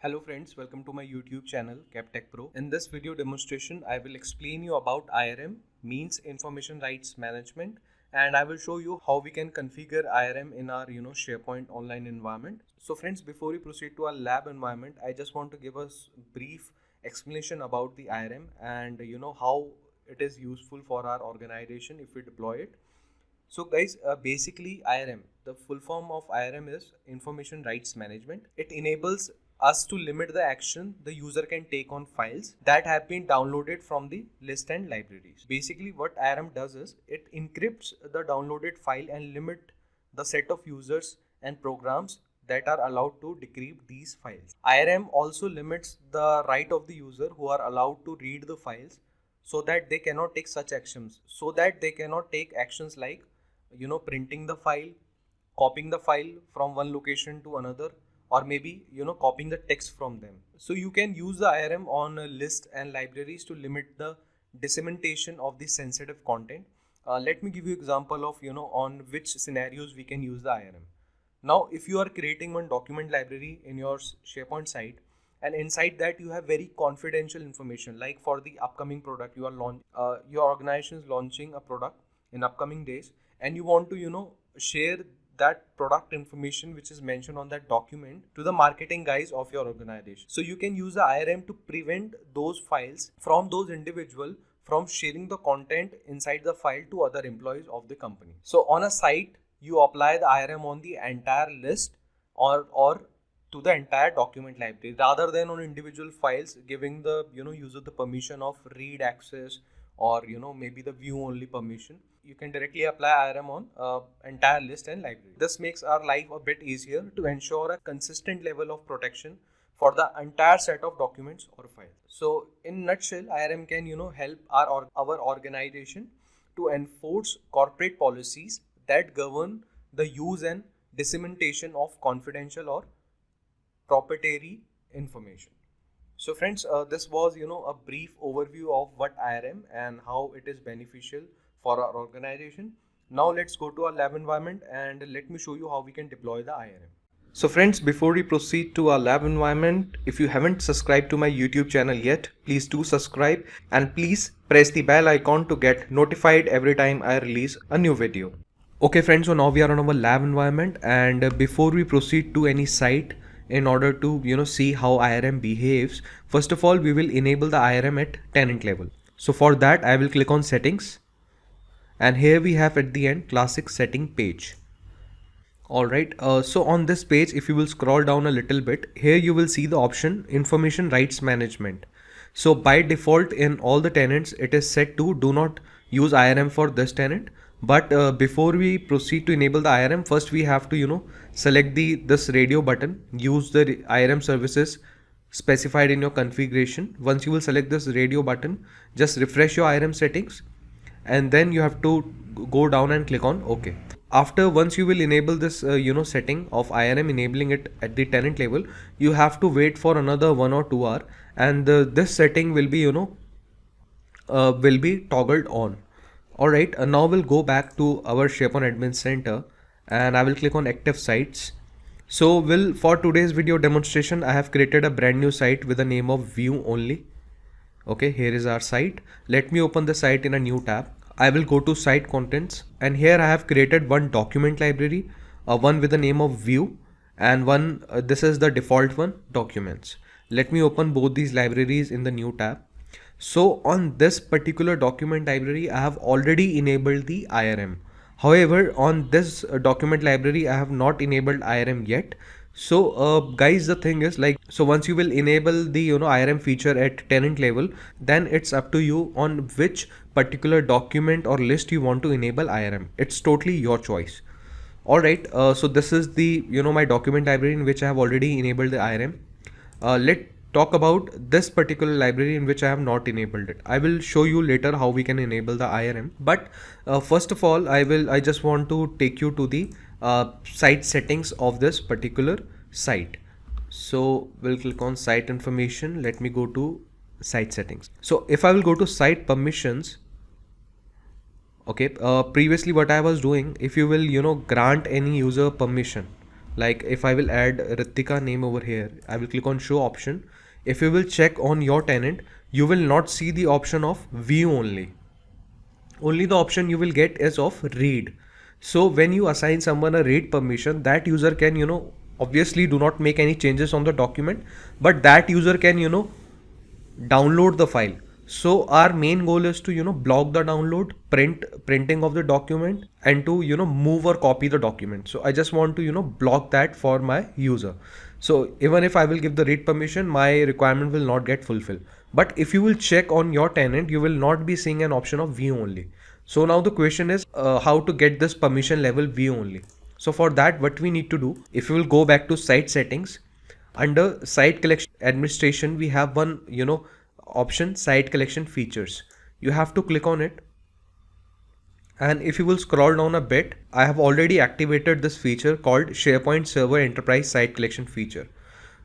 Hello friends, welcome to my YouTube channel Kaptechpro. In this video demonstration, I will explain you about IRM, means Information Rights Management, and I will show you how we can configure IRM in our SharePoint online environment. So friends, before we proceed to our lab environment, I just want to give us brief explanation about the IRM and how it is useful for our organization if we deploy it. So guys, basically IRM, the full form of IRM is Information Rights Management. It enables us to limit the action the user can take on files that have been downloaded from the list and libraries. Basically what IRM does is it encrypts the downloaded file and limit the set of users and programs that are allowed to decrypt these files. IRM also limits the right of the user who are allowed to read the files so that they cannot take such actions, like printing the file, copying the file from one location to another, or maybe copying the text from them. So you can use the IRM on a list and libraries to limit the dissemination of the sensitive content. Let me give you example of on which scenarios we can use the IRM. Now if you are creating one document library in your SharePoint site, and inside that you have very confidential information, like for the upcoming product you are your organization is launching a product in upcoming days, and you want to share that product information which is mentioned on that document to the marketing guys of your organization. So you can use the IRM to prevent those files from those individuals from sharing the content inside the file to other employees of the company. So on a site you apply the IRM on the entire list or to the entire document library, rather than on individual files, giving the user the permission of read access or maybe the view only permission. You can directly apply IRM on entire list and library. This makes our life a bit easier to ensure a consistent level of protection for the entire set of documents or files. So in nutshell, IRM can help our organization to enforce corporate policies that govern the use and dissemination of confidential or proprietary information. So friends, this was a brief overview of what IRM and how it is beneficial for our organization. Now let's go to our lab environment and let me show you how we can deploy the IRM. So friends, before we proceed to our lab environment, if you haven't subscribed to my YouTube channel yet, please do subscribe and please press the bell icon to get notified every time I release a new video. Okay friends, so now we are on our lab environment, and before we proceed to any site, in order to see how IRM behaves, first of all we will enable the IRM at tenant level. So for that I will click on settings, and here we have at the end classic setting page. Alright, so on this page, if you will scroll down a little bit, here you will see the option Information Rights Management. So by default in all the tenants it is set to do not use IRM for this tenant. But before we proceed to enable the IRM, first we have to select this radio button, use the IRM services specified in your configuration. Once you will select this radio button, just refresh your IRM settings, and then you have to go down and click on OK. Once you will enable this setting of IRM, enabling it at the tenant level, you have to wait for another 1 or 2 hours, and this setting will be toggled on. Alright, now we'll go back to our SharePoint Admin Center and I will click on Active Sites. So for today's video demonstration, I have created a brand new site with the name of View Only. Okay, here is our site. Let me open the site in a new tab. I will go to Site Contents, and here I have created one document library, one with the name of View, and one this is the default one, Documents. Let me open both these libraries in the new tab. So on this particular document library, I have already enabled the IRM. However, on this document library, I have not enabled IRM yet. So guys, the thing is so once you will enable the IRM feature at tenant level, then it's up to you on which particular document or list you want to enable IRM. It's totally your choice. Alright, so this is the my document library in which I have already enabled the IRM. Let's talk about this particular library in which I have not enabled it. I will show you later how we can enable the IRM, but first of all I just want to take you to the site settings of this particular site. So we'll click on site information. Let me go to site settings. So if I will go to site permissions, okay, previously what I was doing, if you will grant any user permission, like if I will add Ritika name over here, I will click on show option. If you will check on your tenant, you will not see the option of view only. Only the option you will get is of read. So when you assign someone a read permission, that user can, obviously do not make any changes on the document, but that user can, download the file. So our main goal is to, block the download, printing of the document, and to, move or copy the document. So I just want to, block that for my user. So even if I will give the read permission, my requirement will not get fulfilled. But if you will check on your tenant, you will not be seeing an option of view only. So now the question is how to get this permission level view only. So for that, what we need to do, if you will go back to site settings, under site collection administration, we have one, option, site collection features. You have to click on it. And if you will scroll down a bit, I have already activated this feature called SharePoint Server Enterprise Site Collection feature.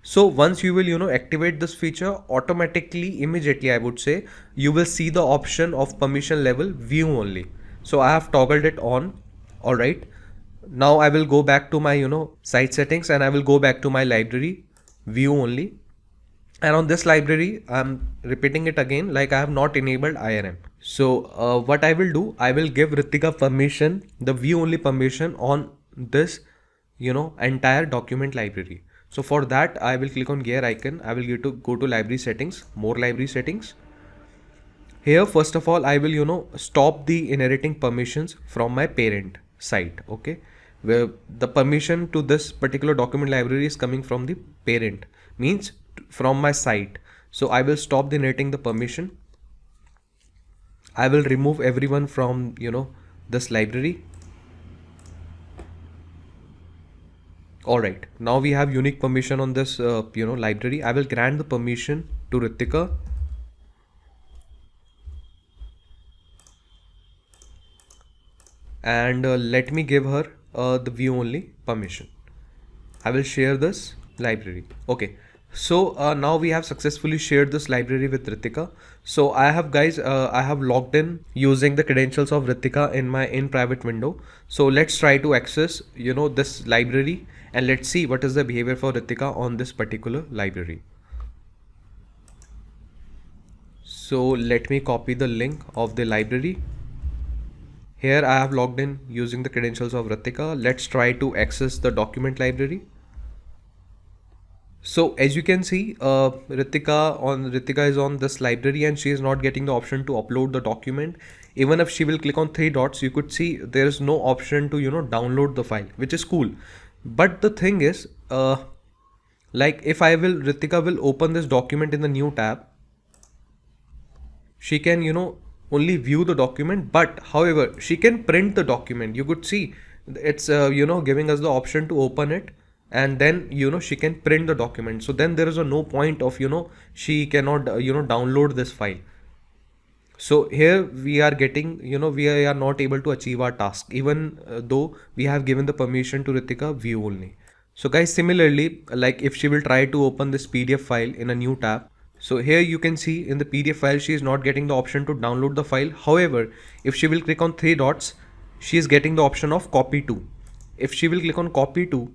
So once you will, activate this feature, automatically, immediately, I would say, you will see the option of permission level view only. So I have toggled it on. All right. Now I will go back to my, site settings, and I will go back to my library view only. And on this library, I'm repeating it again, like I have not enabled IRM. So what I will do, I will give Ritika permission, the view only permission on this, entire document library. So for that, I will click on gear icon. I will go to library settings, more library settings. Here, first of all, I will, stop the inheriting permissions from my parent site. Okay. Where the permission to this particular document library is coming from the parent, means from my site. So I will stop the inheriting the permission. I will remove everyone from, this library. All right, now we have unique permission on this, library. I will grant the permission to Ritika. And let me give her the view only permission. I will share this library. Okay. So now we have successfully shared this library with Ritika. So I have I have logged in using the credentials of Ritika in my in private window. So let's try to access, this library, and let's see what is the behavior for Ritika on this particular library. So let me copy the link of the library. Here I have logged in using the credentials of Ritika. Let's try to access the document library. So as you can see, Ritika is on this library, and she is not getting the option to upload the document. Even if she will click on 3 dots, you could see there is no option to, download the file, which is cool. But the thing is, like if Ritika will open this document in the new tab, she can, only view the document, but however, she can print the document. You could see it's, giving us the option to open it. And then, she can print the document. So then there is no point of, she cannot, download this file. So here we are getting, we are not able to achieve our task, even though we have given the permission to Ritika view only. So guys, similarly, like if she will try to open this PDF file in a new tab. So here you can see in the PDF file, she is not getting the option to download the file. However, if she will click on 3 dots, she is getting the option of copy to. If she will click on copy to,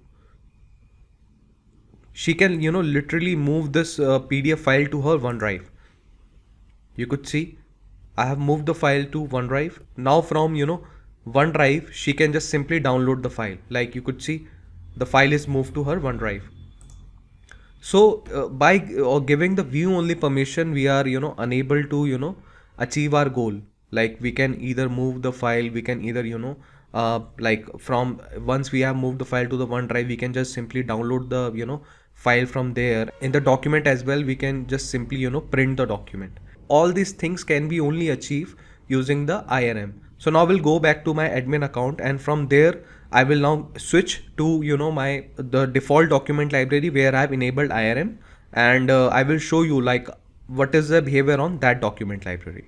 she can, literally move this PDF file to her OneDrive. You could see I have moved the file to OneDrive. Now from, OneDrive, she can just simply download the file. Like you could see the file is moved to her OneDrive. So by giving the view only permission, we are, unable to, achieve our goal. Like we can either move the file, we can either, like from once we have moved the file to the OneDrive, we can just simply download the, file from there. In the document as well, we can just simply, print the document. All these things can be only achieved using the IRM. So now we'll go back to my admin account, and from there I will now switch to, the default document library where I have enabled IRM, and I will show you like what is the behavior on that document library.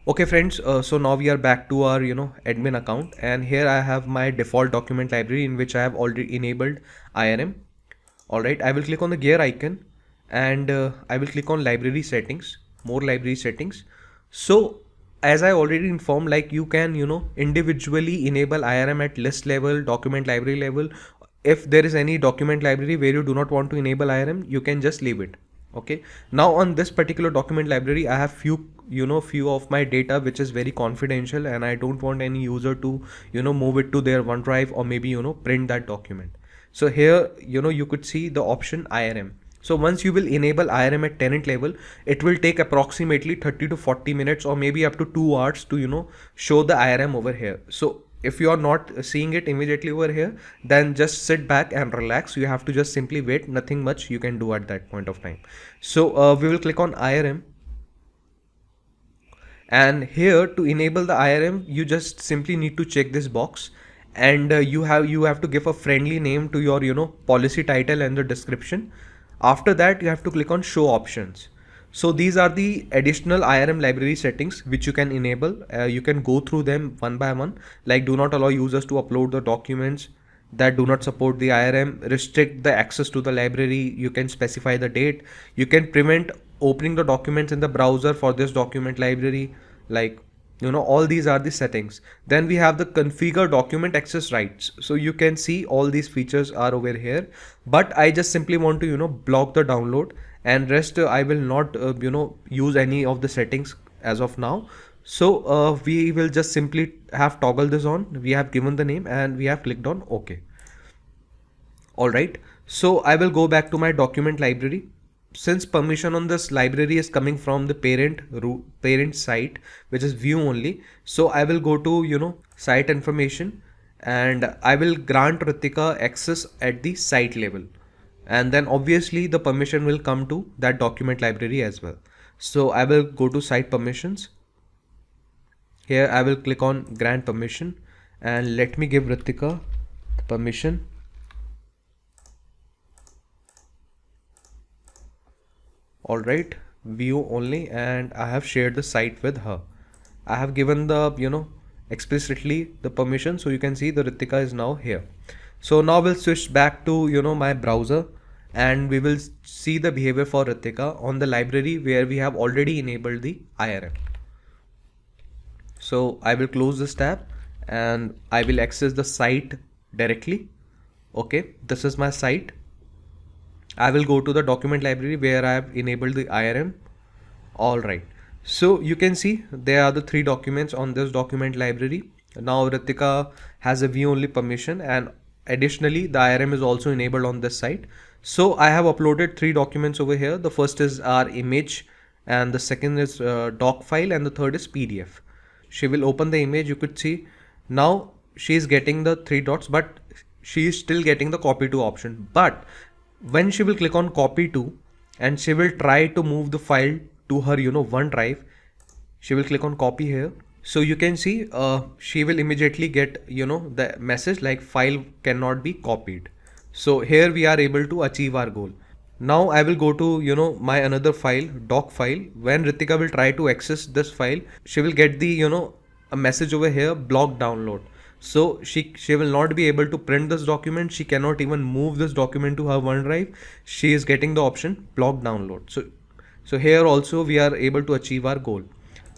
Okay friends, so now we are back to our, admin account, and here I have my default document library in which I have already enabled IRM. All right, I will click on the gear icon, and I will click on library settings, more library settings. So as I already informed, like you can, individually enable IRM at list level, document library level. if there is any document library where you do not want to enable IRM, you can just leave it. Okay, now on this particular document library, I have few of my data which is very confidential, and I don't want any user to move it to their OneDrive or maybe print that document. So here you could see the option IRM. So once you will enable IRM at tenant level, it will take approximately 30 to 40 minutes or maybe up to 2 hours to show the IRM over here. So if you are not seeing it immediately over here, then just sit back and relax. You have to just simply wait. Nothing much you can do at that point of time. So we will click on IRM, and here to enable the IRM, you just simply need to check this box, and you have to give a friendly name to your policy title and the description. After that, you have to click on show options. So these are the additional IRM library settings which you can enable. You can go through them one by one, like do not allow users to upload the documents that do not support the IRM, restrict the access to the library, you can specify the date, you can prevent opening the documents in the browser for this document library, like all these are the settings. Then we have the configure document access rights. So you can see all these features are over here, but I just simply want to block the download, and rest I will not use any of the settings as of now. So we will just simply have toggle this on. We have given the name and we have clicked on OK. All right, so I will go back to my document library. Since permission on this library is coming from the parent site, which is view only, so I will go to site information, and I will grant Ritika access at the site level, and then obviously the permission will come to that document library as well. So I will go to site permissions. Here I will click on grant permission, and let me give Ritika permission. All right, view only, and I have shared the site with her. I have given the explicitly the permission, so you can see the Ritika is now here. So now we'll switch back to my browser, and we will see the behavior for Ritika on the library where we have already enabled the IRM. So I will close this tab and I will access the site directly. Okay, this is my site. I will go to the document library where I have enabled the IRM. All right, so you can see there are the 3 documents on this document library. Now Ritika has a view only permission, and additionally the IRM is also enabled on this site. So I have uploaded 3 documents over here. The first is our image, and the second is doc file, and the third is PDF. She will open the image. You could see now she is getting the 3 dots, but she is still getting the copy to option. But when she will click on copy to, and she will try to move the file to her OneDrive, she will click on copy here. So you can see she will immediately get the message like file cannot be copied. So here we are able to achieve our goal. Now I will go to my another file, doc file. When Ritika will try to access this file, she will get the a message over here, block download. So she will not be able to print this document. She cannot even move this document to her OneDrive. She is getting the option block download. So here also we are able to achieve our goal.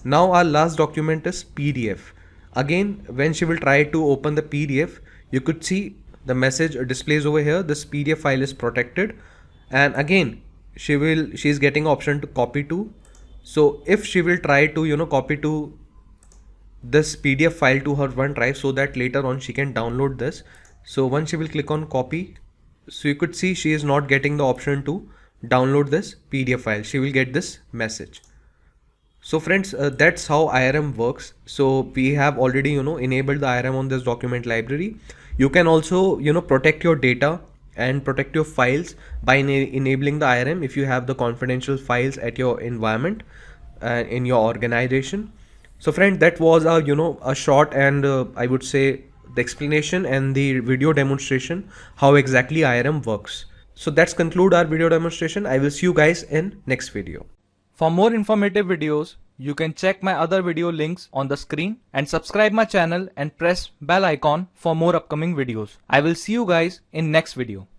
Now our last document is PDF. Again, when she will try to open the PDF, you could see the message displays over here. This PDF file is protected, and again she is getting option to copy to. So if she will try to copy to this PDF file to her OneDrive so that later on she can download this. So once she will click on copy, so you could see she is not getting the option to download this PDF file. She will get this message. So friends, that's how IRM works. So we have already enabled the IRM on this document library. You can also protect your data and protect your files by enabling the IRM if you have the confidential files at your environment in your organization. So friend, that was a short and I would say the explanation and the video demonstration how exactly IRM works. So that's conclude our video demonstration. I will see you guys in next video. For more informative videos, you can check my other video links on the screen and subscribe my channel and press bell icon for more upcoming videos. I will see you guys in next video.